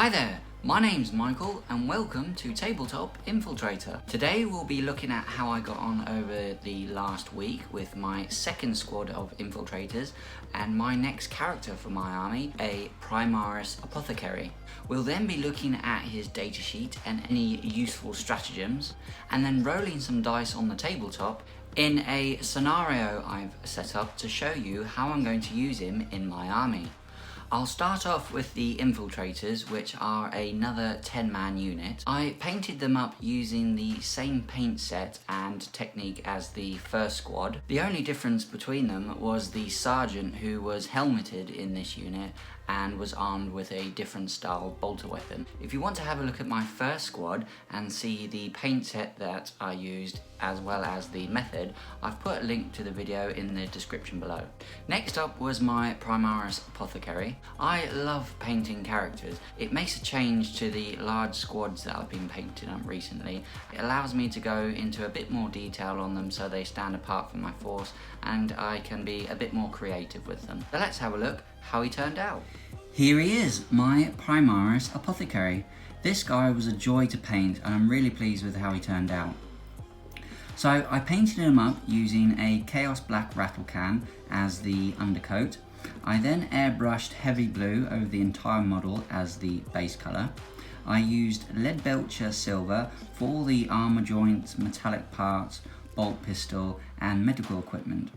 Hi there, my name's Michael and welcome to Tabletop-Infiltrator. Today we'll be looking at how I got on over the last week with my second squad of infiltrators and my next character for my army, a Primaris Apothecary. We'll then be looking at his datasheet and any useful stratagems, and then rolling some dice on the tabletop in a scenario I've set up to show you how I'm going to use him in my army. I'll start off with the infiltrators, which are another 10-man unit. I painted them up using the same paint set and technique as the first squad. The only difference between them was the sergeant, who was helmeted in this unit and was armed with a different style bolter weapon. If you want to have a look at my first squad and see the paint set that I used as well as the method, I've put a link to the video in the description below. Next up was my Primaris Apothecary. I love painting characters. It makes a change to the large squads that I've been painting up recently. It allows me to go into a bit more detail on them so they stand apart from my force, and I can be a bit more creative with them. So let's have a look how he turned out. Here he is, my Primaris Apothecary. This guy was a joy to paint and I'm really pleased with how he turned out. So I painted him up using a Chaos Black rattle can as the undercoat. I then airbrushed heavy blue over the entire model as the base colour. I used lead belcher silver for all the armour joints, metallic parts, bolt pistol and medical equipment.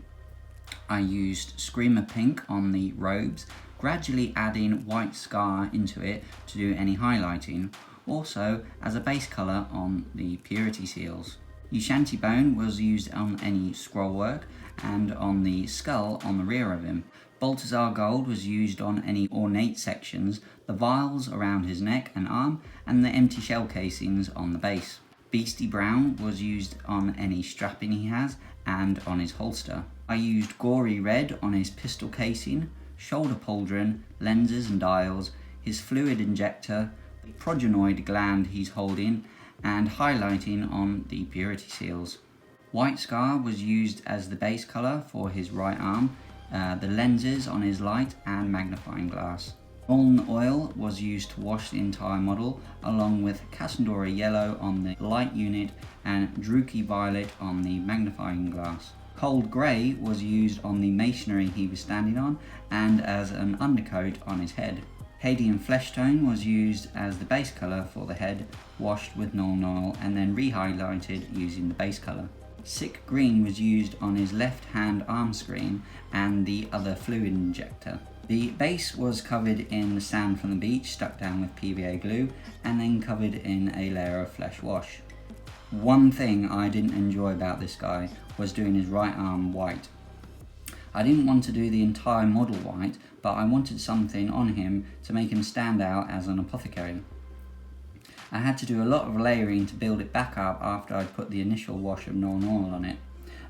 I used Screamer Pink on the robes, gradually adding white scar into it to do any highlighting, also as a base colour on the purity seals. Ushanti Bone was used on any scroll work and on the skull on the rear of him. Baltazar Gold was used on any ornate sections, the vials around his neck and arm, and the empty shell casings on the base. Beastie Brown was used on any strapping he has and on his holster. I used Gory Red on his pistol casing, shoulder pauldron, lenses and dials, his fluid injector, the progenoid gland he's holding, and highlighting on the purity seals. White Scar was used as the base colour for his right arm, the lenses on his light and magnifying glass. Molten Oil was used to wash the entire model, along with Cassandora Yellow on the light unit and Druki Violet on the magnifying glass. Cold Grey was used on the masonry he was standing on and as an undercoat on his head. Hadean Flesh Tone was used as the base colour for the head, washed with Molten Oil and then re-highlighted using the base colour. Sick Green was used on his left hand arm screen and the other fluid injector. The base was covered in the sand from the beach, stuck down with PVA glue, and then covered in a layer of flesh wash. One thing I didn't enjoy about this guy was doing his right arm white. I didn't want to do the entire model white, but I wanted something on him to make him stand out as an apothecary. I had to do a lot of layering to build it back up after I'd put the initial wash of Molten Oil on it,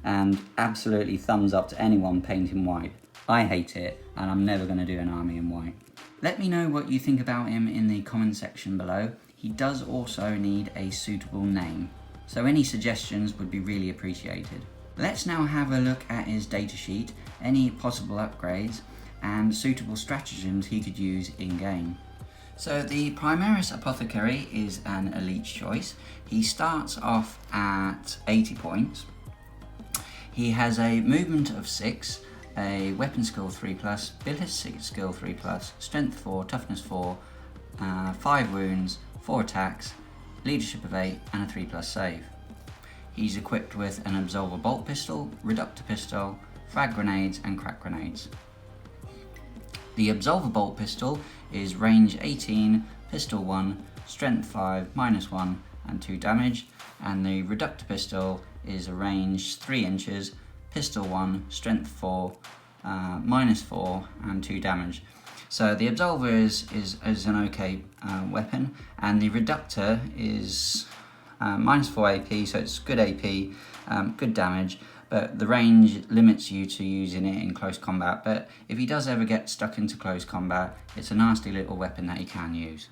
and absolutely thumbs up to anyone painting white. I hate it, and I'm never going to do an army in white. Let me know what you think about him in the comment section below. He does also need a suitable name, so any suggestions would be really appreciated. Let's now have a look at his datasheet, any possible upgrades, and suitable stratagems he could use in-game. So the Primaris Apothecary is an elite choice. He starts off at 80 points. He has a movement of 6, a weapon skill 3+, ballistic skill 3+, strength 4, toughness 4, 5 wounds, 4 attacks, leadership of 8 and a 3+ save. He's equipped with an Absolver bolt pistol, reductor pistol, frag grenades and crack grenades. The Absolver bolt pistol is range 18, pistol 1, strength 5, -1 and 2 damage, and the reductor pistol is a range 3 inches, pistol 1, strength 4, -4 and 2 damage. So the Absolver is an okay weapon, and the reductor is -4 AP, so it's good AP, good damage, but the range limits you to using it in close combat. But if he does ever get stuck into close combat, it's a nasty little weapon that he can use.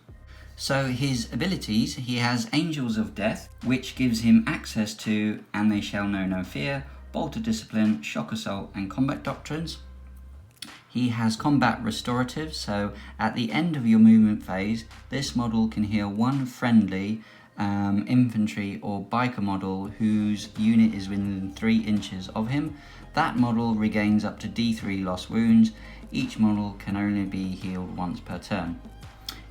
So his abilities, he has Angels of Death, which gives him access to And They Shall Know No Fear, Bolt of Discipline, Shock Assault and Combat Doctrines. He has combat restorative, so at the end of your movement phase, this model can heal one friendly infantry or biker model whose unit is within 3 inches of him. That model regains up to D3 lost wounds. Each model can only be healed once per turn.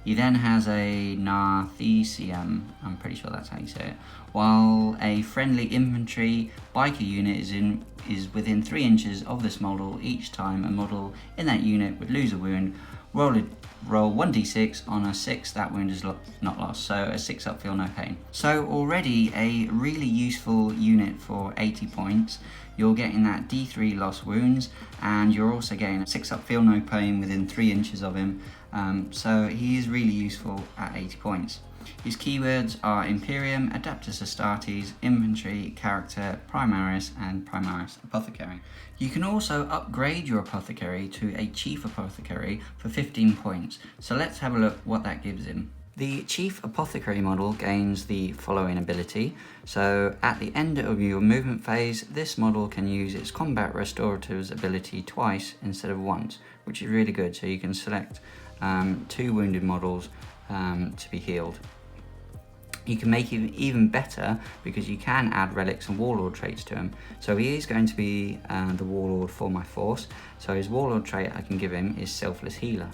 He then has a Narthesium, I'm pretty sure that's how you say it, while a friendly infantry biker unit is within 3 inches of this model. Each time a model in that unit would lose a wound, roll 1d6. On a 6, that wound is not lost, so a 6 up, feel no pain. So already a really useful unit for 80 points. You're getting that D3 lost wounds, and you're also getting a 6 up, feel no pain within 3 inches of him. So he is really useful at 80 points. His keywords are Imperium, Adeptus Astartes, Infantry, Character, Primaris, and Primaris Apothecary. You can also upgrade your Apothecary to a Chief Apothecary for 15 points, so let's have a look what that gives him. The Chief Apothecary model gains the following ability. So at the end of your movement phase, this model can use its Combat Restoratives ability twice instead of once, which is really good, so you can select 2 wounded models to be healed. You can make it even better because you can add relics and warlord traits to him. So he is going to be the warlord for my force, so his warlord trait I can give him is Selfless Healer.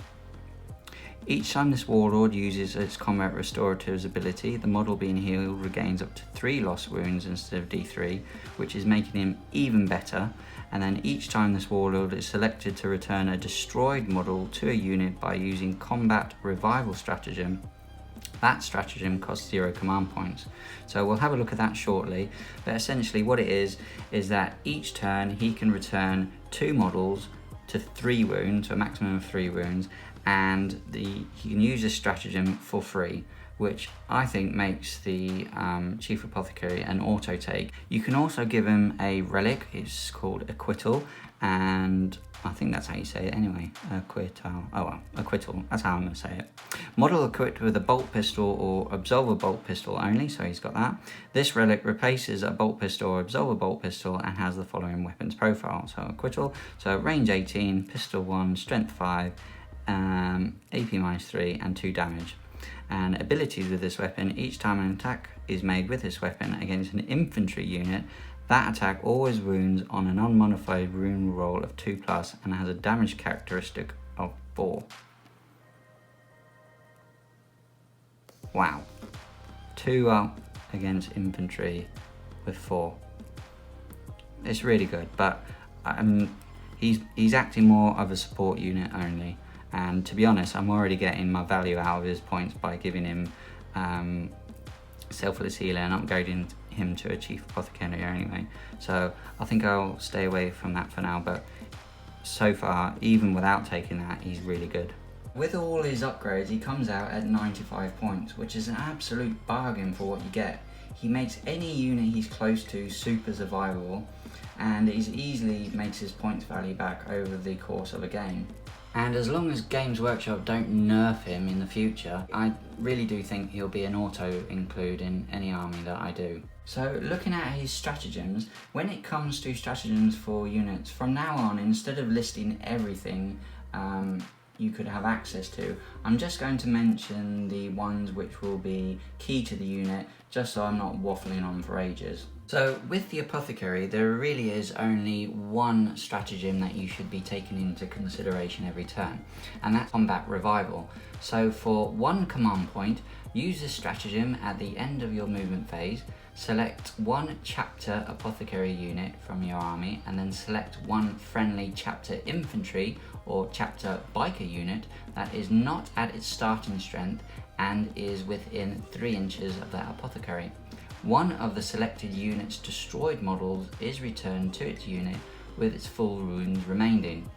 Each time this warlord uses its Combat Restoratives ability, the model being healed regains up to 3 lost wounds instead of D3, which is making him even better. And then each time this warlord is selected to return a destroyed model to a unit by using Combat Revival Stratagem, that stratagem costs 0 command points. So we'll have a look at that shortly, but essentially what it is that each turn he can return 2 models to 3 wounds, so a maximum of 3 wounds, and he can use this stratagem for free, which I think makes the Chief Apothecary an auto take. You can also give him a relic, it's called Acquittal, and I think that's how you say it anyway, Acquittal, oh well, Acquittal, that's how I'm going to say it. Model equipped with a bolt pistol or absolver bolt pistol only, so he's got that. This relic replaces a bolt pistol or absolver bolt pistol and has the following weapons profile. So Acquittal, so range 18, pistol 1, strength 5, AP -3 and 2 damage. And abilities with this weapon: each time an attack is made with this weapon against an infantry unit, that attack always wounds on an unmodified wound roll of 2+ and has a damage characteristic of 4. Wow. 2 up against infantry with 4. It's really good, but he's acting more of a support unit only. And to be honest, I'm already getting my value out of his points by giving him Selfless Healer and upgrading him to a Chief Apothecary anyway. So I think I'll stay away from that for now, but so far, even without taking that, he's really good. With all his upgrades, he comes out at 95 points, which is an absolute bargain for what you get. He makes any unit he's close to super survivable, and he easily makes his points value back over the course of a game. And as long as Games Workshop don't nerf him in the future, I really do think he'll be an auto include in any army that I do. So looking at his stratagems, when it comes to stratagems for units, from now on, instead of listing everything you could have access to, I'm just going to mention the ones which will be key to the unit, just so I'm not waffling on for ages. So with the Apothecary, there really is only one stratagem that you should be taking into consideration every turn, and that's Combat Revival. So for 1 command point, use this stratagem at the end of your movement phase, select 1 chapter Apothecary unit from your army, and then select 1 friendly chapter infantry or chapter biker unit that is not at its starting strength and is within 3 inches of that Apothecary. One of the selected unit's destroyed models is returned to its unit with its full wounds remaining.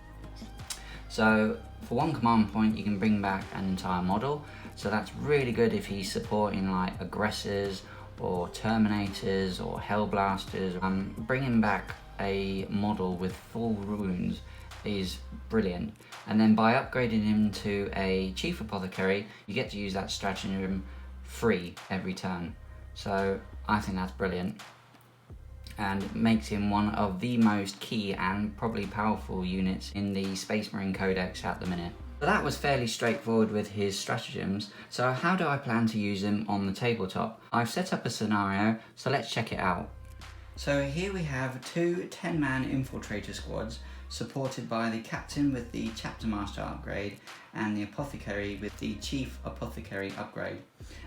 So for 1 command point, you can bring back an entire model. So that's really good if he's supporting like aggressors or terminators or hellblasters. Bringing back a model with full wounds is brilliant. And then by upgrading him to a Chief Apothecary, you get to use that stratagem free every turn. So I think that's brilliant. and makes him one of the most key and probably powerful units in the Space Marine Codex at the minute. So that was fairly straightforward with his stratagems. So how do I plan to use him on the tabletop? I've set up a scenario, so let's check it out. So here we have two 10-man infiltrator squads supported by the captain with the chapter master upgrade and the apothecary with the chief apothecary upgrade.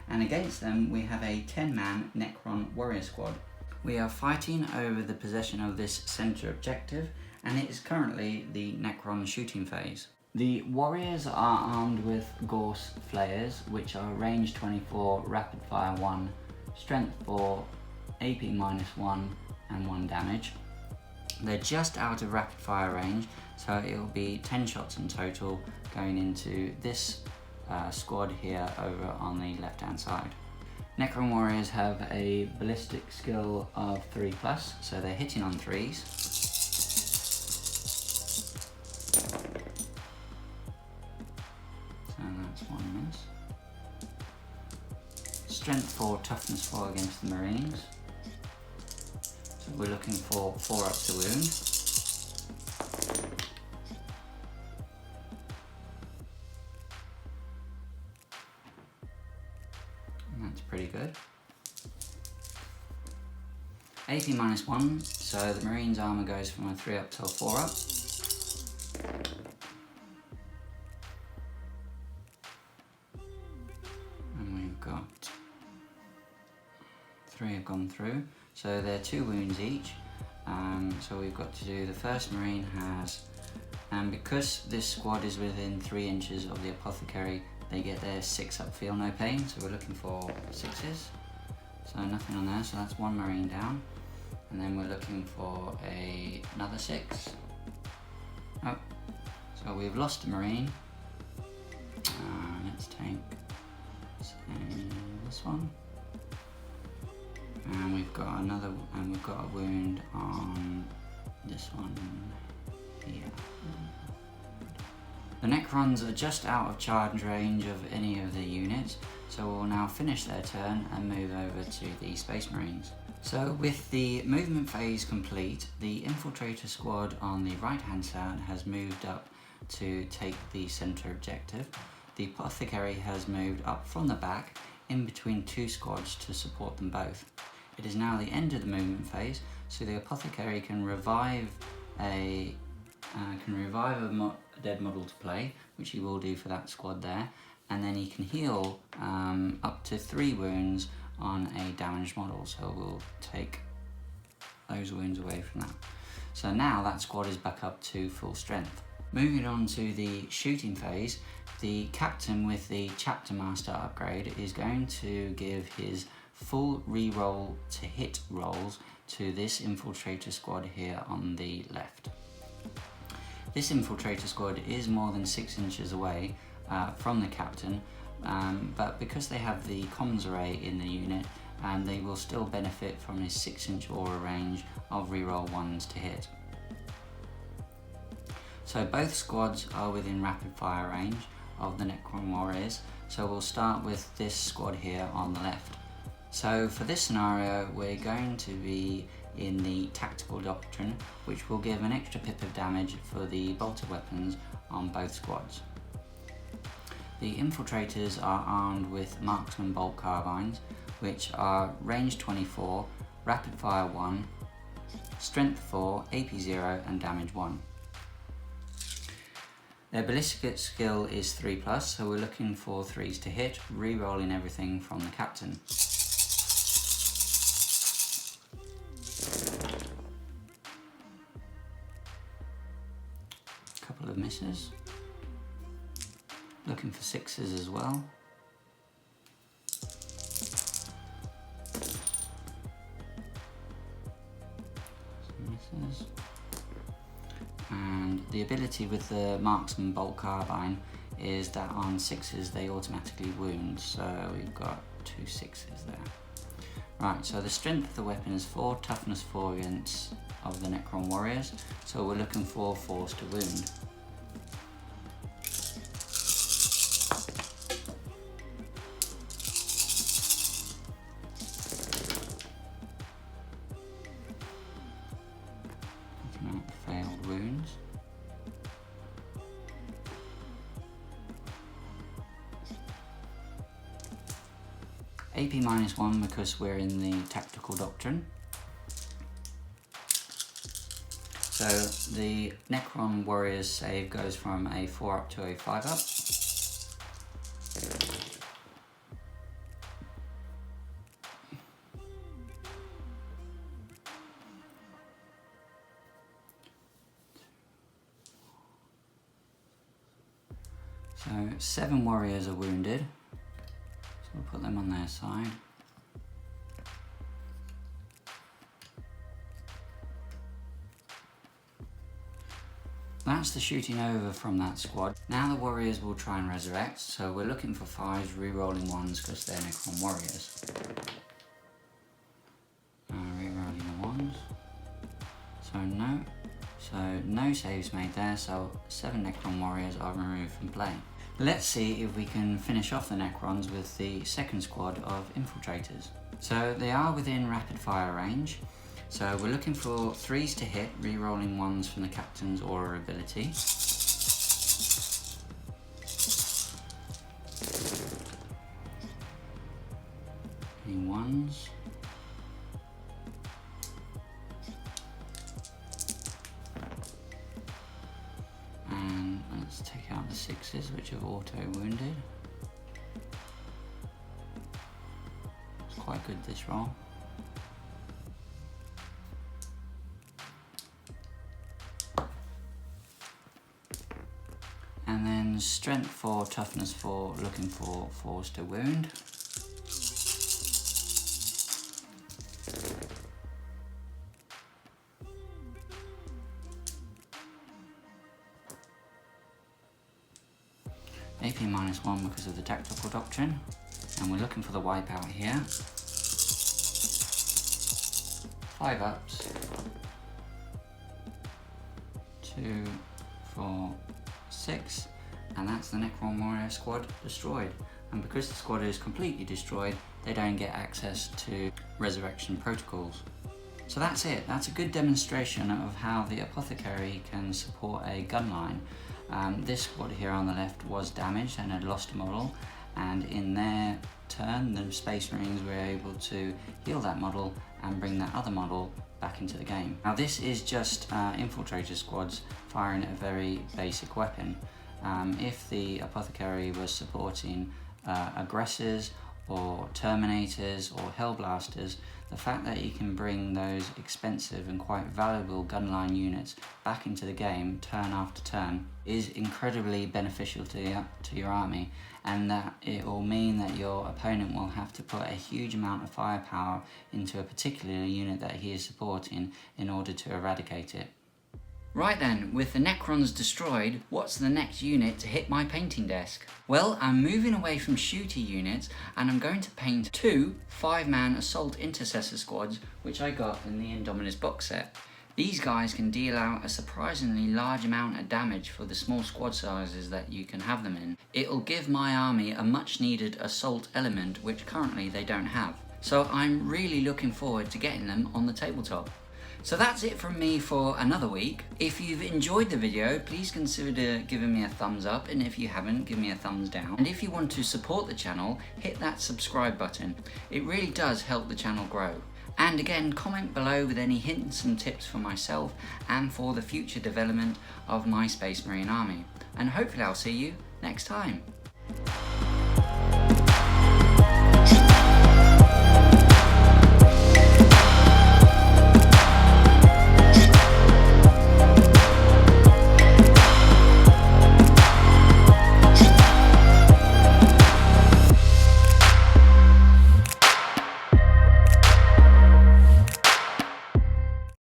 And against them we have a 10-man Necron warrior squad. We are fighting over the possession of this center objective, and it is currently the Necron shooting phase. The warriors are armed with Gorse flayers, which are range 24, rapid fire 1, strength 4, AP -1 and 1 damage. They're just out of rapid fire range, so it will be 10 shots in total going into this squad here over on the left hand side. Necron warriors have a ballistic skill of 3+, so they're hitting on 3s. So that's 1 miss. Strength 4, toughness 4 against the Marines. So we're looking for 4 up to wound. And that's pretty good. AP -1, so the Marine's armor goes from a 3 up to a 4 up. And we've got 3 have gone through. So they're 2 wounds each, so we've got to do, the first Marine has, and because this squad is within 3 inches of the apothecary, they get their 6 up, feel no pain, so we're looking for 6s, so nothing on there, so that's 1 Marine down, and then we're looking for another 6. Oh, so we've lost a Marine. Let's take this one. And we've got another, and we've got a wound on this one here. The Necrons are just out of charge range of any of the units, so we'll now finish their turn and move over to the Space Marines. So with the movement phase complete, the infiltrator squad on the right hand side has moved up to take the center objective. The apothecary has moved up from the back in between 2 squads to support them both. It is now the end of the movement phase, so the apothecary can revive a dead model to play, which he will do for that squad there, and then he can heal up to 3 wounds on a damaged model, so we'll take those wounds away from that. So now that squad is back up to full strength. Moving on to the shooting phase, the captain with the chapter master upgrade is going to give his full reroll to hit rolls to this infiltrator squad here on the left. This infiltrator squad is more than 6 inches away from the captain, but because they have the comms array in the unit, they will still benefit from his 6-inch aura range of reroll 1s to hit. So both squads are within rapid fire range of the Necron warriors, so we'll start with this squad here on the left. So for this scenario, we're going to be in the tactical doctrine, which will give an extra pip of damage for the bolter weapons on both squads. The infiltrators are armed with marksman bolt carbines, which are range 24, rapid fire 1, strength 4, AP 0 and damage 1. Their ballistic skill is 3+, so we're looking for 3s to hit, re-rolling everything from the captain. Couple of misses. Looking for 6s as well. Some misses. And the ability with the marksman bolt carbine is that on 6s they automatically wound, so we've got 2 6s there. Right, so the strength of the weapon is 4, toughness 4 against of the Necron warriors, so we're looking for 4s to wound. AP -1 because we're in the Tactical Doctrine. So the Necron Warrior's save goes from a 4 up to a 5 up. So 7 warriors are wounded, so we'll put them on their side. That's the shooting over from that squad. Now the warriors will try and resurrect, so we're looking for 5s, re-rolling 1s because they're Necron warriors. Re-rolling the 1s. So no saves made there, so 7 Necron warriors are removed from play. Let's see if we can finish off the Necrons with the second squad of infiltrators. So they are within rapid fire range. So we're looking for 3s to hit, re-rolling 1s from the captain's aura ability. Any 1s. And let's take out the 6s, which have auto-wounded. It's quite good, this roll. And then strength 4, toughness 4, looking for 4s to wound. AP -1 because of the Tactical Doctrine. And we're looking for the wipeout here. 5 ups. 2, 4, 6, and that's the Necron Warrior squad destroyed. And because the squad is completely destroyed, they don't get access to resurrection protocols. So that's it. That's a good demonstration of how the Apothecary can support a gun line. This squad here on the left was damaged and had lost a model, and in their turn the Space Marines were able to heal that model and bring that other model back into the game. Now this is just infiltrator squads firing a very basic weapon. If the Apothecary was supporting aggressors or terminators or hellblasters, the fact that you can bring those expensive and quite valuable gunline units back into the game turn after turn is incredibly beneficial to your army, and that it will mean that your opponent will have to put a huge amount of firepower into a particular unit that he is supporting in order to eradicate it. Right then, with the Necrons destroyed, what's the next unit to hit my painting desk? Well, I'm moving away from shooter units and I'm going to paint 2 5-man assault intercessor squads, which I got in the Indominus box set. These guys can deal out a surprisingly large amount of damage for the small squad sizes that you can have them in. It'll give my army a much needed assault element, which currently they don't have. So I'm really looking forward to getting them on the tabletop. So that's it from me for another week. If you've enjoyed the video, please consider giving me a thumbs up, and if you haven't, give me a thumbs down. And if you want to support the channel, hit that subscribe button. It really does help the channel grow. And again, comment below with any hints and tips for myself and for the future development of my Space Marine army. And hopefully I'll see you next time.